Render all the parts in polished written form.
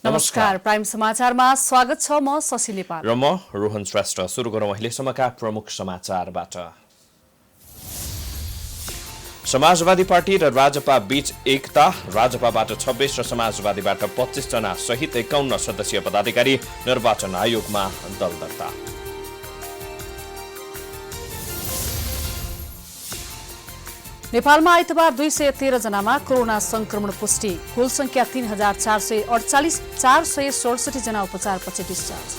नमस्कार प्राइम समाचारमा स्वागत छ। म शशि नेपाल र म रोहन श्रेष्ठ। सुरु गरौँ अहिलेसम्मका प्रमुख समाचारबाट। समाजवादी पार्टी र राजपा बीच एकता। राजपाबाट 26 र समाजवादीबाट 25 जना सहित 51 सदस्यीय पदाधिकारी निर्वाचन आयोगमा दल दर्ता। नेपालमा आइतबार 213 जनामा कोरोना संक्रमण पुष्टि। कुल संख्या 3448, 467 जना उपचारपछि डिस्चार्ज।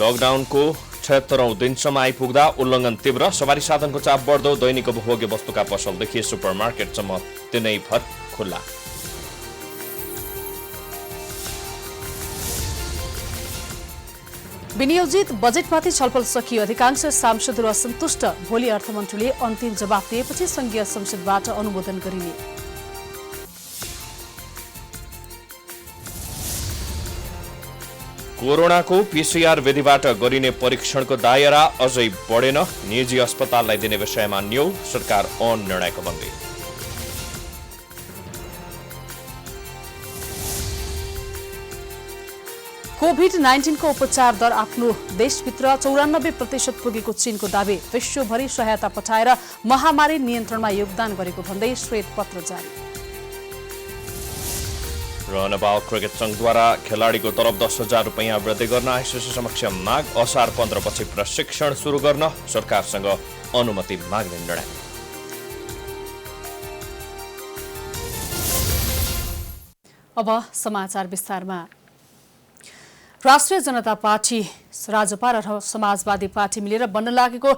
लकडाउनको 76औं दिनसम्म आइपुग्दा उल्लङ्घन तीव्र। सवारी साधनको चाप बढ्दो। दैनिक उपभोग्य वस्तुका पसलदेखि सुपरमार्केटसम्म दिनैभर खुल्ला। विनियोजित बजेटमाथि छलफल सकियो। अधिकांश सांसदहरू असन्तुष्ट। भोलि अर्थमन्त्रीले अन्तिम जवाफ दिएपछि संघीय संसदबाट अनुमोदन गरिने। कोरोनाको पीसीआर विधिबाट गरिने परीक्षणको दायरा अझै बढेन। निजी अस्पताललाई दिने विषयमा न्यौ। सरकार औन निर्णयको बन्दी। कोभिड-19 को उपचार दर आफ्नो देशभित्र 94% पुगेको चीनको दावी। विश्वभरि सहायता पठाएर महामारी नियन्त्रणमा योगदान गरेको भन्दै श्वेत पत्र जारी। र नेपाल क्रिकेट संघद्वारा खेलाडीको तलब 10,000 रुपैयाँ वृद्धि गर्न आइसिसी समक्ष माग। असार 15 पछि प्रशिक्षण सुरु गर्न सरकारसँग अनुमति माग्ने निर्णय। अब समाचार विस्तारमा। राष्ट्रिय जनता पार्टी, राजपा र समाजवादी पार्टी मिलेर बन्न लागेको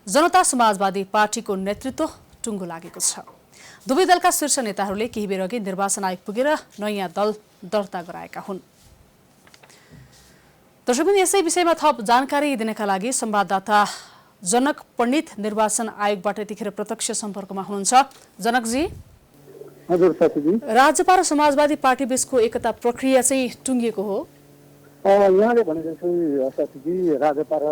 जनता समाजवादी पार्टीको नेतृत्व टुङ्गो लागेको छ। दुवै दलका शीर्ष नेताहरूले केही बेर अघि निर्वाचन आयोग पुगेर नयाँ दल दर्ता गराएका हुन्। दर्शकवृन्द, यसै विषयमा थप जानकारी दिनका लागि संवाददाता जनक पण्डित निर्वाचन आयोगबाट यतिखेर प्रत्यक्ष सम्पर्कमा हुनुहुन्छ। जनकजी, हजुर साथीजी, राजपा र समाजवादी पार्टी बीचको एकता प्रक्रिया चाहिँ टुङ्गिएको हो। यहाँले भनेको चाहिँ साथीजी, राजपा र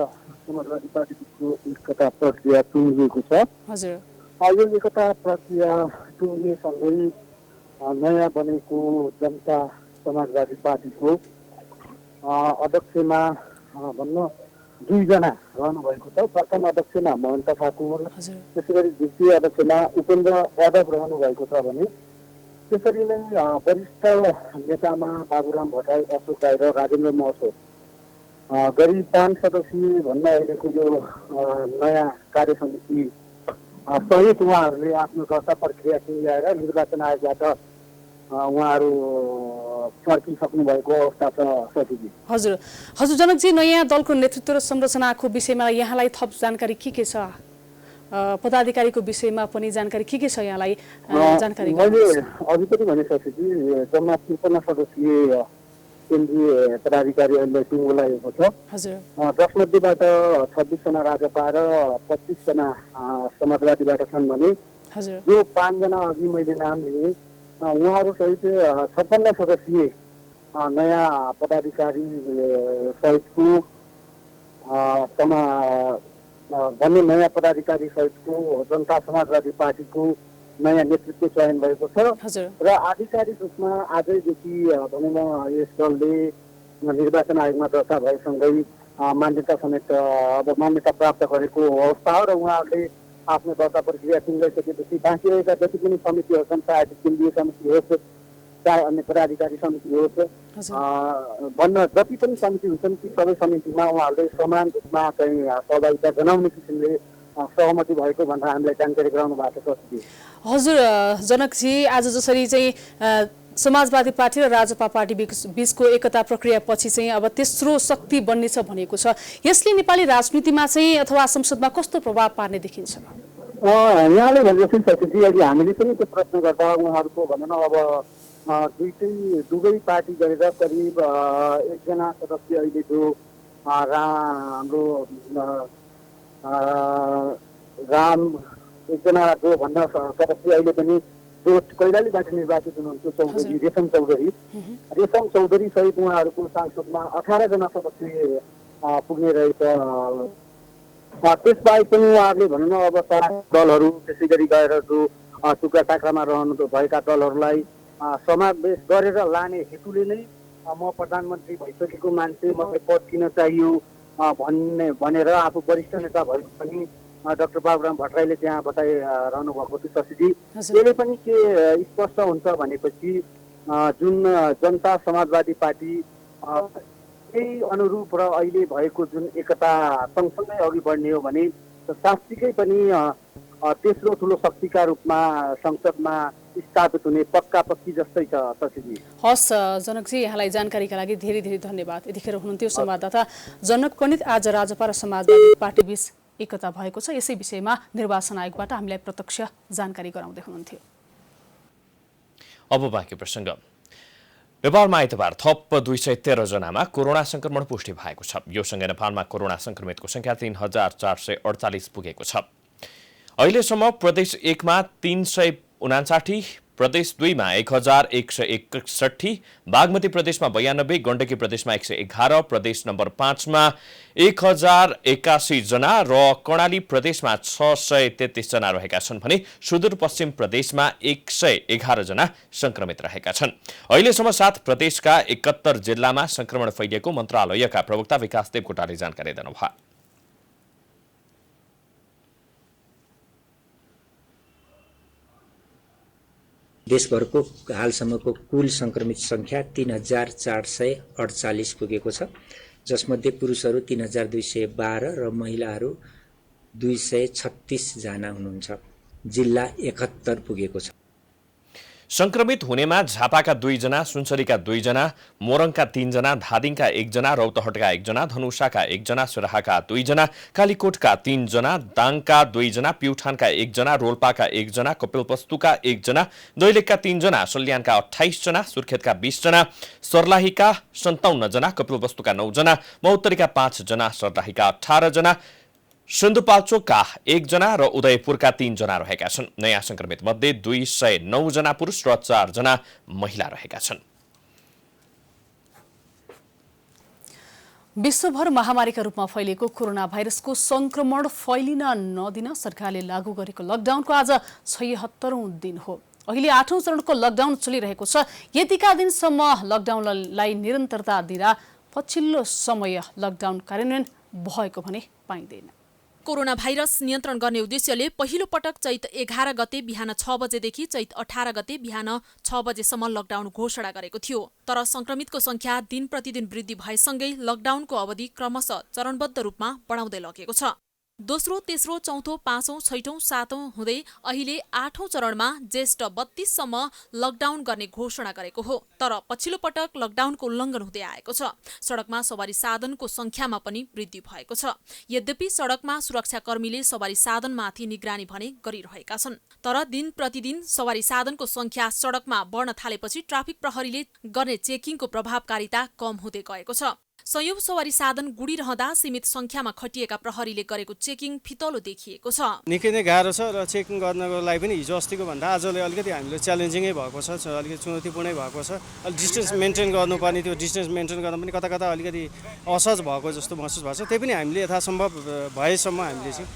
समाजवादी पार्टीको एकता प्रक्रिया टुङ्गिएको छ। हजुर, यो एकता प्रक्रिया टुङ्गिएसँगै नयाँ बनेको जनता समाजवादी पार्टीको अध्यक्षमा भन्न 2 जना रहनुभएको छ। प्रथम अध्यक्षमा महन्त ठाकुर, त्यसै गरी द्वितीय अध्यक्षमा उपेन्द्र यादव रहनुभएको छ भने त्यसरी नै वरिष्ठ नेतामा बाबुराम भट्टराई, अशोक राई र राजेन्द्र महतो गरी 5 सदस्यीय भन्न अहिलेको यो नयाँ कार्य समिति सहित उहाँहरूले आफ्नो दर्ता प्रक्रिया ल्याएर निर्वाचन आयोगबाट उहाँहरू फर्किसक्नु भएको अवस्था छ सचिवजी। हजुर हजुर जनकजी, नयाँ दलको नेतृत्व र संरचनाको विषयमा यहाँलाई थप जानकारी के छ? पदाधिकारीको विषयमा पनि जानकारी के छ यहाँलाई जानकारी? मैले अघि पनि भने सचिवजी, जम्मा 53 सदस्यीय केन्द्रीय पदाधिकारी अहिले टुङ्गो लागेको छ। हजुर, जसमध्येबाट 26 जना राजपा र 25 जना समाजवादीबाट छन् भने यो 5 जना अघि मैले नाम लिएँ उहाँहरू सहित 56 सदस्यीय नयाँ पदाधिकारी सहितको भन्ने नयाँ पदाधिकारी सहितको जनता समाजवादी पार्टीको नयाँ नेतृत्व चयन भएको छ। र आधिकारिक रूपमा आजैदेखि भनौँ यस दलले निर्वाचन आयोगमा दर्ता भएसँगै मान्यता समेत अब मान्यता प्राप्त गरेको अवस्था हो। र उहाँहरूले आफ्नो दर्ता प्रक्रिया टुङ्गाइसकेपछि बाँकी रहेका जति पनि समितिहरू छन्, चाहे केन्द्रीय समिति होस् चाहे अन्य पदाधिकारी समिति होस्, भन्न जति पनि समिति हुन्छन् ती सबै समितिमा उहाँहरूले समान रूपमा चाहिँ सहभागिता जनाउने किसिमले सहमति भएको भनेर हामीलाई जानकारी गराउनु भएको छ। हजुर जनकजी, आज जसरी चाहिँ समाजवादी पार्टी र राजपा पार्टी बीचको एकता प्रक्रिया पछि चाहिँ अब तेस्रो शक्ति बन्नेछ भनेको छ, यसले नेपाली राजनीतिमा चाहिँ अथवा संसदमा कस्तो प्रभाव पार्ने देखिन्छ? यहाँले भनेपछि सचिवजी, अहिले हामीले पनि त्यो प्रश्न गर्दा उहाँहरूको भनौँ न अब दुवै पार्टी गरेर करिब 1 जना सदस्य अहिले जो हाम्रो राम 1 जना जो भन्न सदस्य अहिले पनि जो कैलालीबाट निर्वाचित हुनुहुन्छ चौधरी रेशम चौधरी सहित उहाँहरूको सांसदमा 18 जना सदस्य पुग्ने रहेछ। त्यसबाहेक पनि उहाँहरूले भनौँ न अब दलहरू त्यसै गरी गएर जो टुक्राटाक्रामा रहनु भएका दलहरूलाई समावेश गरेर लाने हेतुले नै म प्रधानमन्त्री भइसकेको मान्छे, मलाई पद किन चाहियो भनेर आफू वरिष्ठ नेता भएको पनि डाक्टर बाबुराम भट्टराईले त्यहाँ बताइरहनु भएको थियो शशीजी। यसले पनि के स्पष्ट हुन्छ भनेपछि जुन जनता समाजवादी पार्टी त्यही अनुरूप र अहिले भएको जुन एकता सँगसँगै अघि बढ्ने हो भने साँच्चीकै पनि तेस्रो ठुलो शक्तिका रूपमा संसदमा स्थापित हुने पक्की जस्तै छ शशीजी। हस् जनकजी, यहाँलाई जानकारीका लागि धेरै धेरै धन्यवाद। यतिखेर हुनुहुन्थ्यो संवाददाता जनक पण्डित। आज राजपा र समाजवादी पार्टी बीच एकता भएको छ, यसै विषयमा निर्वाचन आयोगबाट हामीलाई प्रत्यक्ष जानकारी गराउँदै हुनुहुन्थ्यो। अब बाँकी प्रसङ्ग। नेपालमा आइतबार थप 213 जनामा कोरोना संक्रमण पुष्टि भएको छ। यो सँगै नेपालमा कोरोना संक्रमितको संख्या 3448 पुगेको छ। अहिलेसम्म प्रदेश 1 मा 359, प्रदेश 2 मा 1161, बागमती प्रदेशमा 92, गण्डकी प्रदेशमा 111, प्रदेश नम्बर 5 मा 1081 जना र कर्णाली प्रदेशमा 633 जना रहेका छन् भने सुदूरपश्चिम प्रदेशमा 111 जना संक्रमित रहेका छन्। अहिलेसम्म 7 प्रदेशका 71 जिल्लामा संक्रमण फैलिएको मन्त्रालयका प्रवक्ता विकास देवकोटाले जानकारी दिनुभयो। देशभरको हालसम्मको कुल संक्रमित संख्या 3448 पुगेको छ, जसमध्ये पुरुषहरू 3212 र महिलाहरू 236 जना हुनुहुन्छ। जिल्ला 71 पुगेको छ। संक्रमित हुनेमा झापाका 2 जना, सुनसरीका 2 जना, मोरङका 3 जना, धादिङका 1 जना, रौतहटका 1 जना, धनुषाका 1 जना, सिराहाका 2 जना, कालीकोटका 3 जना, दाङका 2 जना, प्युठानका 1 जना, रोल्पाका 1 जना, कपिलवस्तुका 1 जना, दैलेखका 3 जना, सल्यानका 28 जना, सुर्खेतका 20 जना, सर्लाहीका 57 जना, कपिलवस्तुका 9 जना, महोत्तरीका 5 जना, सर्लाहीका 18 जना, सिन्धुपाल्चोकका 1 जना र उदयपुरका 3 जना रहेका छन्। नयाँ संक्रमित मध्ये 209 जना पुरुष र 4 जना महिला रहेका छन्। विश्वभर महामारीका रूपमा फैलिएको कोरोना भाइरसको संक्रमण फैलिन नदिन सरकारले लागू गरेको लकडाउनको आज 76औं दिन हो। अहिले 8औं चरणको लकडाउन चलिरहेको छ। यतिका दिनसम्म लकडाउनलाई निरन्तरता दिँदा पछिल्लो समय लकडाउन कार्यान्वयन भएको भने पाइँदैन। कोरोना भाइरस नियन्त्रण गर्ने उद्देश्यले पहिलो पटक चैत 11 गते बिहान 6 बजेदेखि चैत 18 गते बिहान 6 बजेसम्म लकडाउन घोषणा गरेको थियो। तर संक्रमितको संख्या दिन प्रतिदिन वृद्धि भएसँगै लकडाउनको अवधि क्रमशः चरणबद्ध रूपमा बढाउँदै लगेको छ। दोस्रो, तेस्रो, चौथो, पाँचौं, छैठौं, सातौं हुँदै अहिले 8औं चरणमा ज्येष्ठ 32 सम्म लकडाउन गर्ने घोषणा गरेको हो। तर पछिल्लो पटक लकडाउनको उल्लङ्घन हुँदै आएको छ। सडकमा सवारी साधनको संख्यामा पनि वृद्धि भएको छ। यद्यपि सडकमा सुरक्षाकर्मीले सवारी साधनमाथि निगरानी भने गरिरहेका छन्। तर दिन प्रतिदिन सवारी साधनको संख्या सडकमा बढ्न थालेपछि ट्राफिक प्रहरीले गर्ने चेकिङको प्रभावकारिता कम हुँदै गएको छ। संयौं सवारी साधन गुडिरहँदा सीमित संख्यामा खटिएका प्रहरीले गरेको चेकिङ फितलो देखिएको छ। निकै नै गाह्रो छ र चेकिङ गर्नको लागि पनि हिजो अस्तिको भन्दा आजले अलिकति हामीले च्यालेन्जिङै भएको छ, अलिकति चुनौतीपूर्णै भएको छ। डिस्टेन्स मेन्टेन गर्नुपर्ने त्यो डिस्टेन्स मेन्टेन गर्न पनि कता कता अलिकति असहज भएको जस्तो महसुस भएको छ। त्यही पनि हामीले यथासम्भव भएसम्म हामीले चाहिँ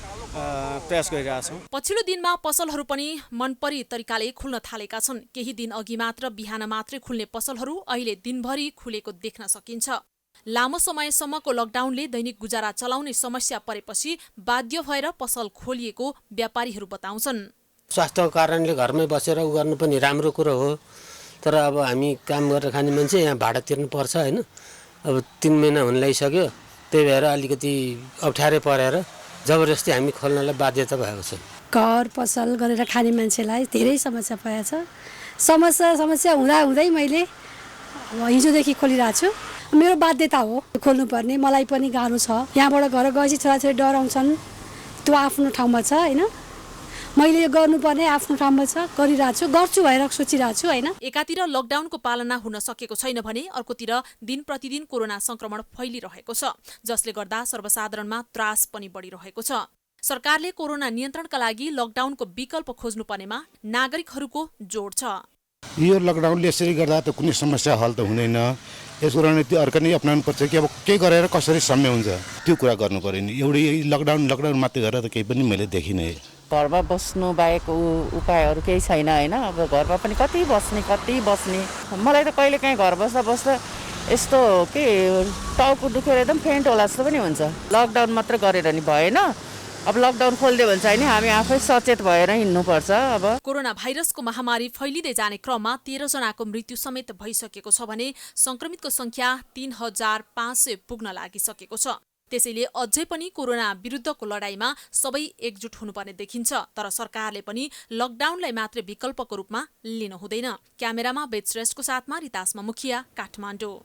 प्रयास गरिरहेछौँ। पछिल्लो दिनमा पसलहरू पनि मनपरी तरिकाले खुल्न थालेका छन्। केही दिन अघि मात्र बिहान मात्रै खुल्ने पसलहरू अहिले दिनभरि खुलेको देख्न सकिन्छ। लामो समयसम्मको लकडाउनले दैनिक गुजारा चलाउने समस्या परेपछि बाध्य भएर पसल खोलिएको व्यापारीहरू बताउँछन्। स्वास्थ्यको कारणले घरमै बसेर उ गर्नु पनि राम्रो कुरो हो, तर अब हामी काम गरेर खाने मान्छे यहाँ भाडा तिर्नु पर्छ हैन। अब 3 महिना हुन लागिसक्यो, त्यही भएर अलिकति अप्ठ्यारै परेर जबरजस्ती हामी खोल्नलाई बाध्यता भएको छ। घर पसल गरेर खाने मान्छेलाई धेरै समस्या परेको छ। समस्या हुँदै मैले हिजोदेखि खोलिरहेको छु। मेरो बाध्यता हो खोल्नुपर्ने, मलाई पनि गाह्रो छ। यहाँबाट घर गएपछि छोराछोरी डराउँछन्, त्यो आफ्नो ठाउँमा छ हैन। मैले यो गर्नुपर्ने आफ्नो ठाउँमा छ, गरिरहेको छु, गर्छु भएर सोचिरहेको छु हैन। एकातिर लकडाउनको पालना हुन सकेको छैन भने अर्कोतिर दिन प्रतिदिन कोरोना संक्रमण फैलिरहेको छ, जसले गर्दा सर्वसाधारणमा त्रास पनि बढिरहेको छ। सरकारले कोरोना नियन्त्रणका लागि लकडाउनको विकल्प खोज्नुपर्नेमा नागरिकहरूको जोड छ। यो लकडाउनले यसरी गर्दा त कुनै समस्या हल त हुँदैन। यसको रणनीति अर्को नै अपनाउनु पर्छ कि अब के गरेर कसरी सम्य हुन्छ त्यो कुरा गर्नु पर्यो नि। एउटै लकडाउन मात्रै गरेर त केही पनि मैले देखिनँ। घरमा बस्नु बाहेक उपायहरू केही छैन होइन। अब घरमा पनि कति बस्ने मलाई त कहिले काहीँ घर बस्दा यस्तो के टाउको दुखेर एकदम फेन्ट होला जस्तो पनि हुन्छ। लकडाउन मात्र गरेर नि भएन, अब लकडाउन खोलिदियो भने चाहिँ हामी आफै सचेत भएर हिँड्नुपर्छ। अब कोरोना भाइरसको महामारी फैलिँदै जाने क्रममा 13 जनाको मृत्यु समेत भइसकेको छ भने संक्रमितको संख्या 3500 पुग्न लागिसकेको छ। त्यसैले अझै पनि कोरोना विरुद्धको लडाईँमा सबै एकजुट हुनुपर्ने देखिन्छ। तर सरकारले पनि लकडाउनलाई मात्र विकल्पको रूपमा लिनु हुँदैन। क्यामेरामा बेचरेस्टको साथमा रितासमा मुखिया, काठमाडौँ।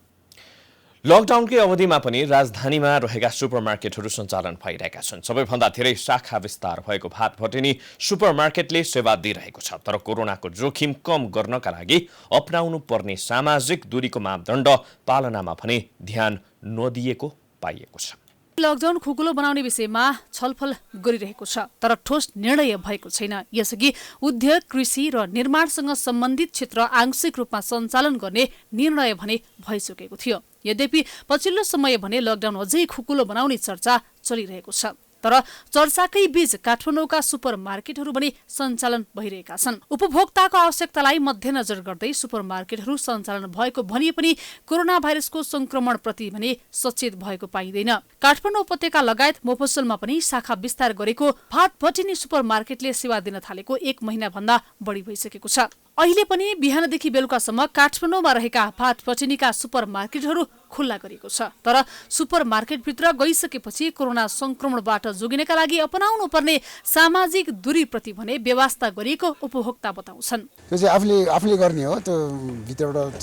लकडाउनकै अवधिमा पनि राजधानीमा रहेका सुपरमार्केटहरू सञ्चालन भइरहेका छन्। सबैभन्दा धेरै शाखा विस्तार भएको भातभटेनी सुपरमार्केटले सेवा दिइरहेको छ। तर कोरोनाको जोखिम कम गर्नका लागि अपनाउनु पर्ने सामाजिक दूरीको मापदण्ड पालनामा भने ध्यान नदिएको पाइएको छ। लकडाउन खुकुलो बनाउने विषयमा छलफल गरिरहेको छ, तर ठोस निर्णय भएको छैन। यसअघि उद्योग, कृषि र निर्माणसँग सम्बन्धित क्षेत्र आंशिक रूपमा सञ्चालन गर्ने निर्णय भने भइसकेको थियो। यद्यपि पछिल्लो समय भने लकडाउन अझै खुकुलो बनाउने चर्चा चलिरहेको छ। तर चर्चाकै बीच काठमाडौँका सुपरमार्केटहरू पनि सञ्चालन भइरहेका छन्। उपभोक्ताको आवश्यकतालाई मध्यनजर गर्दै सुपरमार्केटहरू सञ्चालन भएको भनिए पनि कोरोना भाइरसको संक्रमणप्रति भने सचेत भएको पाइँदैन। काठमाडौँ उपत्यका लगायत मफस्सलमा पनि शाखा विस्तार गरेको भातभटेनी सुपरमार्केटले सेवा दिन थालेको 1 महिनाभन्दा बढी भइसकेको छ। अहिले पनि बिहानदेखि बेलुकासम्म काठमाडौँमा रहेका भातभटेनीका सुपरमार्केटहरू खुल्ला गरिएको छ। तर सुपरमार्केटभित्र गइसकेपछि कोरोना संक्रमणबाट जोगिनका लागि अपनाउनु पर्ने सामाजिक दूरीप्रति भने व्यवस्था गरिएको उपभोक्ता बताउँछन्। त्यो चाहिँ आफूले गर्ने हो, त्यो भित्रबाट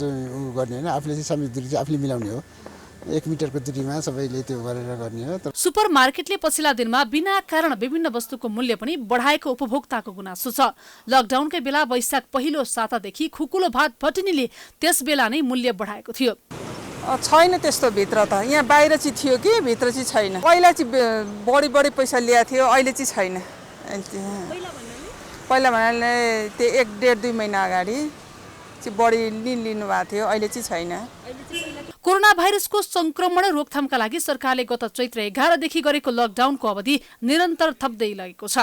गर्ने होइन। आफूले चाहिँ सामाजिक दूरी चाहिँ आफूले मिलाउने हो। 1 मिटरको दूरीमा सबैले त्यो गरेर गर्ने हो। सुपरमार्केटले पछिल्ला दिनमा बिना कारण विभिन्न वस्तुको मूल्य पनि बढाएको उपभोक्ताको गुनासो छ। लकडाउनकै बेला वैशाख पहिलो सातादेखि खुकुलो भातभटेनीले त्यस बेला नै मूल्य बढाएको थियो। छैन त्यस्तो भित्र त, यहाँ बाहिर चाहिँ थियो कि भित्र चाहिँ छैन। पहिला चाहिँ बढी पैसा ल्याएको थियो, अहिले चाहिँ छैन। पहिला भन्नाले त्यो 1.5-2 महिना अगाडि चाहिँ बढी लिनु भएको थियो, अहिले चाहिँ छैन। कोरोना भाइरसको संक्रमण रोकथामका लागि सरकारले गत चैत्र 11 देखि गरेको लकडाउनको अवधि निरन्तर थप्दै लगेको छ।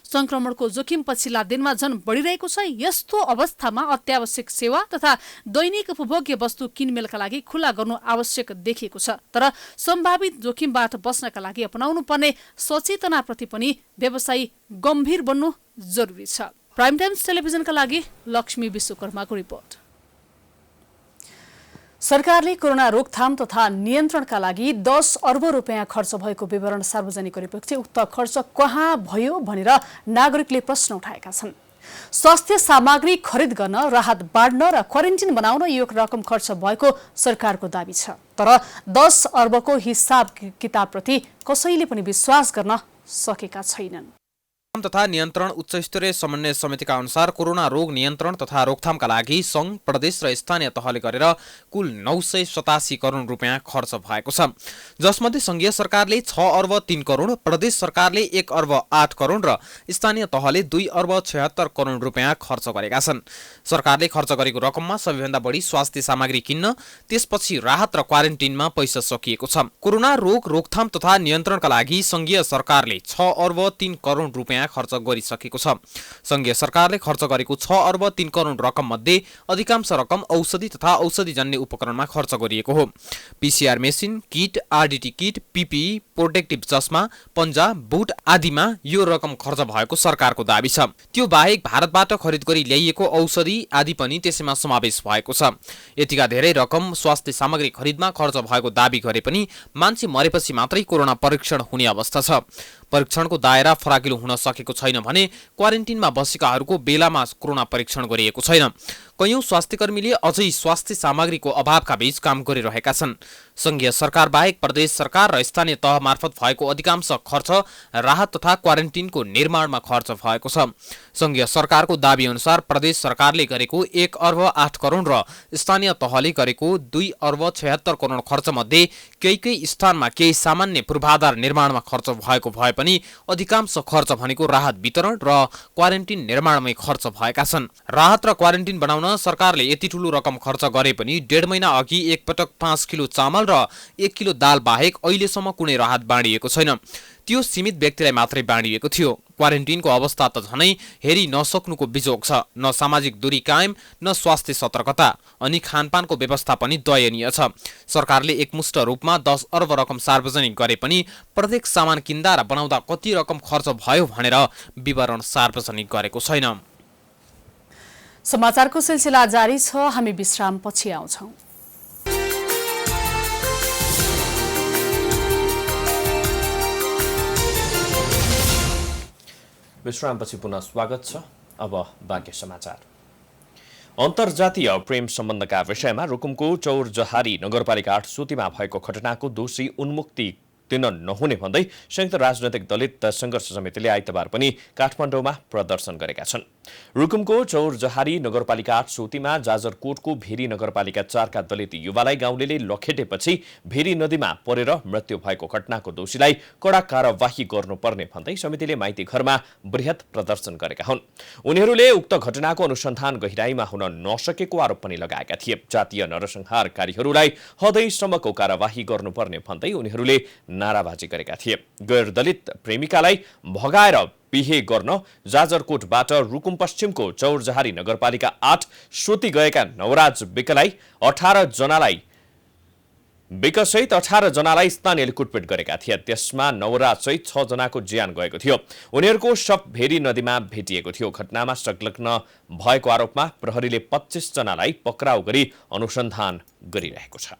संक्रमणको जोखिम पछिल्ला दिनमा झन बढिरहेको छ। यस्तो अवस्थामा अत्यावश्यक सेवा तथा दैनिक उपभोग्य वस्तु किनमेलका लागि खुला गर्नु आवश्यक देखिएको छ। तर सम्भावित जोखिमबाट बच्नका लागि अपनाउनु पर्ने सचेतनाप्रति पनि व्यवसायी गम्भीर बन्नु जरुरी छ। प्राइम टाइम्स टेलिभिजनका लागि लक्ष्मी विश्वकर्माको रिपोर्ट। सरकारले कोरोना रोकथाम तथा नियन्त्रणका लागि 10 अर्ब रुपियाँ खर्च भएको विवरण सार्वजनिक गरेपछि उक्त खर्च कहाँ भयो भनेर नागरिकले प्रश्न उठाएका छन्। स्वास्थ्य सामग्री खरिद गर्न, राहत बाँड्न र क्वारेन्टिन बनाउन यो रकम खर्च भएको सरकारको दाबी छ। तर 10 अर्बको हिसाब किताबप्रति कसैले पनि विश्वास गर्न सकेका छैनन्। तथा नियन्त्रण उच्चस्तरीय समन्वय समितिका अनुसार कोरोना रोग नियन्त्रण तथा रोकथामका लागि संघ, प्रदेश र स्थानीय तहले गरेर कुल 987 करोड रुपियाँ खर्च भएको छ। जसमध्ये संघीय सरकारले 6 अर्ब 3 करोड, प्रदेश सरकारले 1 अर्ब 8 करोड र स्थानीय तहले 2 अर्ब 76 करोड रुपियाँ खर्च गरेका छन्। सरकारले खर्च गरेको रकममा सबैभन्दा बढी स्वास्थ्य सामग्री किन्न, त्यसपछि राहत र क्वारेन्टिनमा पैसा सकिएको छ। कोरोना रोग रोकथाम तथा नियन्त्रणका लागि संघीय सरकारले 6 अर्ब 3 करोड रुपियाँ खर्च गरिसकेको छ। संघीय सरकारले खर्च गरेको 6 अर्ब 3 करोड रकम मध्ये अधिकांश रकम औषधि तथा औषधिजन्य उपकरणमा खर्च गरिएको हो। पीसीआर मेसिन, किट, आरडीटी किट, पीपीई, प्रोटेक्टिभ चस्मा, पन्जा, बुट आदिमा यो रकम खर्च भएको सरकारको दाबी छ। त्यो बाहेक भारतबाट खरिद गरी ल्याइएको औषधि आदि पनि त्यसैमा समावेश भएको छ। यतिका धेरै रकम स्वास्थ्य सामग्री खरिदमा खर्च भएको दाबी गरे पनि मान्छे मरेपछि मात्रै कोरोना परीक्षण हुने अवस्था छ। परीक्षणको दायरा फराकिलो हुन सकेको छैन भने क्वारेन्टिनमा बसेकाहरूको बेलामा कोरोना परीक्षण गरिएको छैन। कयौं स्वास्थ्यकर्मीले अझै स्वास्थ्य सामग्रीको अभावका बीच काम गरिरहेका छन्। संघीय सरकार बाहेक प्रदेश सरकार र स्थानीय तह मार्फत भएको अधिकांश खर्च राहत तथा क्वारेन्टिनको निर्माणमा खर्च भएको छ। संघीय सरकारको दाबी अनुसार प्रदेश सरकारले गरेको 1 अर्ब 8 करोड र स्थानीय तहले गरेको 2 अर्ब 76 करोड खर्च मध्ये केही स्थानमा केही सामान्य पूर्वाधार निर्माणमा खर्च भएको भए पनि अधिकांश खर्च भनेको राहत वितरण र क्वारेन्टिन निर्माणमै खर्च भएका छन्। राहत र क्वारेन्टिन बनाउन बचाउन सरकारले यति ठूलो रकम खर्च गरे पनि 1.5 महिना अघि एकपटक 5 किलो चामल र 1 किलो दाल बाहेक अहिलेसम्म कुनै राहत बाँडिएको छैन। त्यो सीमित व्यक्तिलाई मात्रै बाँडिएको थियो। क्वारेन्टिनको अवस्था त झनै हेरि नसक्नुको बिजोग छ। न सामाजिक दूरी कायम, न स्वास्थ्य सतर्कता, अनि खानपानको व्यवस्था पनि दयनीय छ। सरकारले एकमुष्ट रूपमा 10 अर्ब रकम सार्वजनिक गरे पनि प्रत्येक सामान किन्दा र बनाउँदा कति रकम खर्च भयो भनेर विवरण सार्वजनिक गरेको छैन। समाचारको सिलसिला जारी छ, हामी विश्रामपछि आउँछौं। विश्रामपछि पुनः स्वागत छ। अब बाँकी समाचार। अन्तर्जातीय प्रेम सम्बन्धका विषयमा रुकुमको चौरजहारी नगरपालिका 8 सुतीमा भएको घटनाको दोषी उन्मुक्ति दिन नहुने भन्दै संयुक्त राजनैतिक दलित संघर्ष समितिले आइतबार पनि काठमाडौँमा प्रदर्शन गरेका छन्। रुकुमको चौरजहारी नगरपालिका 8 सुतीमा जाजरकोटको भेरी नगरपालिका 4 का दलित युवालाई गाउँलेले लखेटेपछि भेरी नदीमा परेर मृत्यु भएको घटनाको दोषीलाई कडा कारबाही गर्नुपर्ने भन्दै समितिले माइती घरमा बृहत प्रदर्शन गरेका हुन्। उनीहरूले उक्त घटनाको अनुसन्धान गहिराईमा हुन नसकेको आरोप पनि लगाएका थिए। जातीय नरसंहारकारीहरूलाई हदैसम्मको कारबाही गर्नुपर्ने भन्दै उनीहरूले नाराबाजी गरेका थिए। गैर दलित प्रेमिकालाई भगाएर बिहे गर्न जाजरकोटबाट रुकुम पश्चिमको चौरजहारी नगरपालिका 8 सुती गएका नवराज विकसहित 18 जनालाई स्थानीयले कुटपिट गरेका थिए। त्यसमा नवराज सहित 6 जनाको ज्यान गएको थियो। उनीहरूको शव भेरी नदीमा भेटिएको थियो। घटनामा संलग्न भएको आरोपमा प्रहरीले 25 जनालाई पक्राउ गरी अनुसन्धान गरिरहेको छ।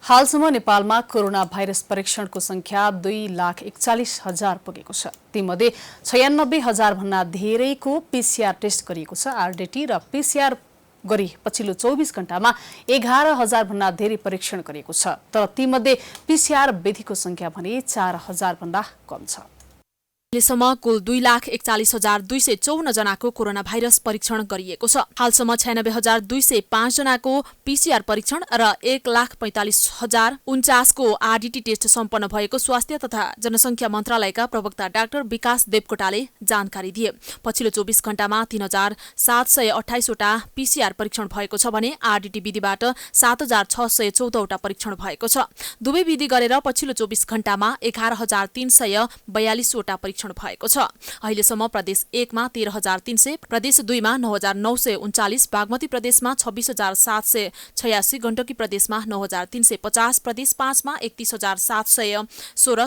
हालसम्म नेपालमा कोरोना भाइरस परीक्षणको संख्या 2,41,000 पुगेको छ। तीमध्ये 96,000 भन्दा धेरैको पीसीआर टेस्ट गरिएको छ। आरडीटी र पीसीआर गरी पछिल्लो 24 घण्टामा 11,000 भन्दा धेरै परीक्षण गरिएको छ। तर तीमध्ये पीसीआर विधिको संख्या भने 4,000 भन्दा कम छ। अहिलेसम्म कुल 2,41,254 जनाको कोरोना भाइरस परीक्षण गरिएको छ। हालसम्म 96,205 जनाको पीसीआर परीक्षण र 1,45,049 को आरडीटी टेस्ट सम्पन्न भएको स्वास्थ्य तथा जनसंख्या मन्त्रालयका प्रवक्ता डाक्टर विकास देवकोटाले जानकारी दिए। पछिल्लो 24 घण्टामा 3,728 वटा पीसीआर परीक्षण भएको छ भने आरडीटी विधिबाट 7,614 वटा परीक्षण भएको छ। दुवै विधि गरेर पछिल्लो 24 घण्टामा 11,342 वटा परीक्षण भएको छ। अहिलेसम्म प्रदेश 1 मा 13,300, प्रदेश 2 मा 9,939, बागमती प्रदेशमा 26,786, गण्डकी प्रदेशमा 9,350, प्रदेश 5 मा 31,716,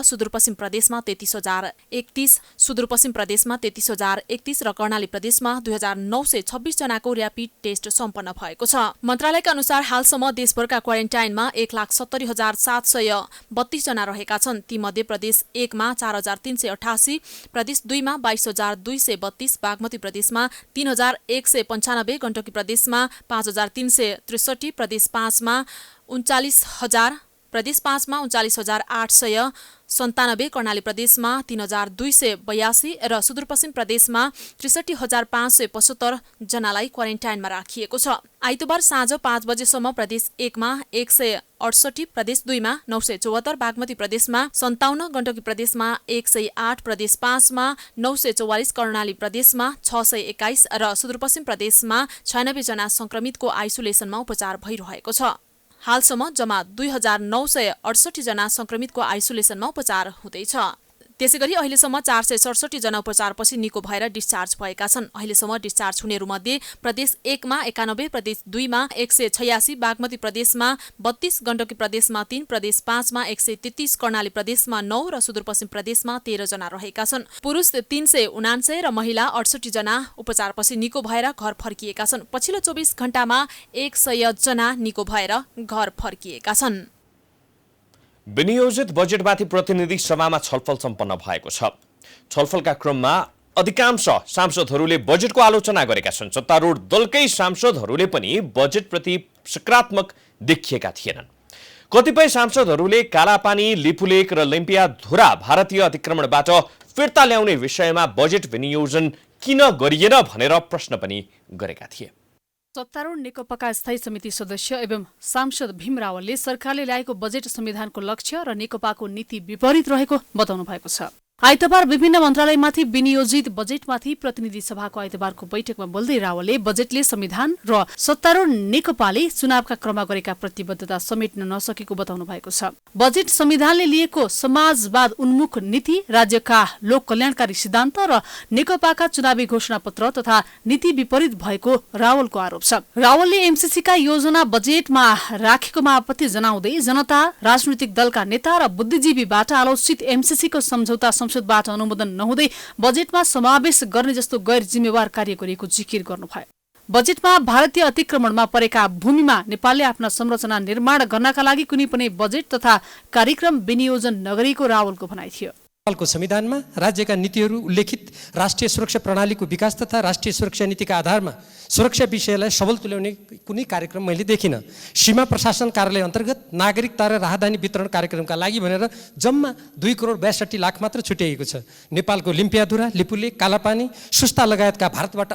सुदूरपश्चिम प्रदेशमा 33,031, सुदूरपश्चिम प्रदेशमा 33,031 र कर्णाली प्रदेशमा 2,926 जनाको र्यापिड टेस्ट सम्पन्न भएको छ। मन्त्रालयका अनुसार हालसम्म देशभरका क्वारेन्टाइनमा 1,70,732 जना रहेका छन्। तीमध्ये प्रदेश 1 मा 4,388, प्रदेश 2 मा 22,232, बागमती प्रदेशमा 3,195, गण्डकी प्रदेशमा 5,363, प्रदेश 5 मा 39,897, कर्णाली प्रदेशमा 3,282 र सुदूरपश्चिम प्रदेशमा 63,575 जनालाई क्वारेन्टाइनमा राखिएको छ। आइतबार साँझ 5 बजेसम्म प्रदेश 1 मा 168, प्रदेश 2 मा 974, बागमती प्रदेशमा 57, गण्डकी प्रदेशमा 108, प्रदेश 5 मा 944, कर्णाली प्रदेशमा 621 र सुदूरपश्चिम प्रदेशमा 96 जना संक्रमितको आइसोलेसनमा उपचार भइरहेको छ। हालसम्म जम्मा 2,968 जना संक्रमितको आइसोलेसनमा उपचार हुँदैछ। त्यसैगरी अहिलेसम्म 467 जना उपचारपछि निको भएर डिस्चार्ज भएका छन्। अहिलेसम्म डिस्चार्ज हुनेहरूमध्ये प्रदेश 1 मा 91, प्रदेश 2 मा 186, बागमती प्रदेशमा 32, गण्डकी प्रदेशमा 3, प्रदेश 5 मा 133, कर्णाली प्रदेशमा 9 र सुदूरपश्चिम प्रदेशमा 13 जना रहेका छन्। पुरुष 379 र महिला 68 जना उपचारपछि निको भएर घर फर्किएका छन्। पछिल्लो 24 घण्टामा 100 जना निको भएर घर फर्किएका छन्। विनियोजित बजेटमाथि प्रतिनिधि सभामा छलफल सम्पन्न भएको छ। छलफलका क्रममा अधिकांश सांसदहरूले बजेटको आलोचना गरेका छन्। सत्तारूढ दलकै सांसदहरूले पनि बजेटप्रति सकारात्मक देखिएका थिएनन्। कतिपय सांसदहरूले कालापानी, लिपुलेक र लैम्पियाधुरा भारतीय अतिक्रमणबाट फिर्ता ल्याउने विषयमा बजेट विनियोजन किन गरिएन भनेर प्रश्न पनि गरेका थिए। सत्तारूढ नेकपाका स्थायी समिति सदस्य एवं सांसद भीम रावलले सरकारले ल्याएको बजेट संविधानको लक्ष्य र नेकपाको नीति विपरीत रहेको बताउनु भएको छ। आइतबार विभिन्न मन्त्रालयमाथि विनियोजित बजेटमाथि प्रतिनिधि सभाको आइतबारको बैठकमा बोल्दै रावलले बजेटले संविधान र सत्तारूढ नेकपाले चुनावका क्रममा गरेका प्रतिबद्धता समेट्न नसकेको बताउनु भएको छ। बजेट संविधानले लिएको समाजवाद उन्मुख नीति, राज्यका लोक कल्याणकारी सिद्धान्त र नेकपाका चुनावी घोषणापत्र तथा नीति विपरीत भएको रावलको आरोप छ। रावलले एमसीसीका योजना बजेटमा राखेकोमा आपत्ति जनाउँदै जनता, राजनीतिक दलका नेता र बुद्धिजीवीबाट आलोचित एमसीसीको सम्झौता संसदबाट अनुमोदन नहुँदै बजेटमा समावेश गर्ने जस्तो गैर जिम्मेवार कार्य गरिएको जिकिर गर्नुभयो। बजेटमा भारतीय अतिक्रमणमा परेका भूमिमा नेपालले आफ्ना संरचना निर्माण गर्नका लागि कुनै पनि बजेट तथा कार्यक्रम विनियोजन नगरेको रावलको भनाइ थियो। नेपालको संविधानमा राज्यका नीतिहरू उल्लेखित राष्ट्रिय सुरक्षा प्रणालीको विकास तथा राष्ट्रिय सुरक्षा नीतिका आधारमा सुरक्षा विषयलाई सबल तुल्याउने कुनै कार्यक्रम मैले देखिनँ। सीमा प्रशासन कार्यालय अन्तर्गत नागरिकता र राहदानी वितरण कार्यक्रमका लागि भनेर जम्मा 2,62,00,000 मात्र छुट्याइएको छ। नेपालको लिम्पियाधुरा, लिपुले, कालापानी, सुस्ता लगायतका भारतबाट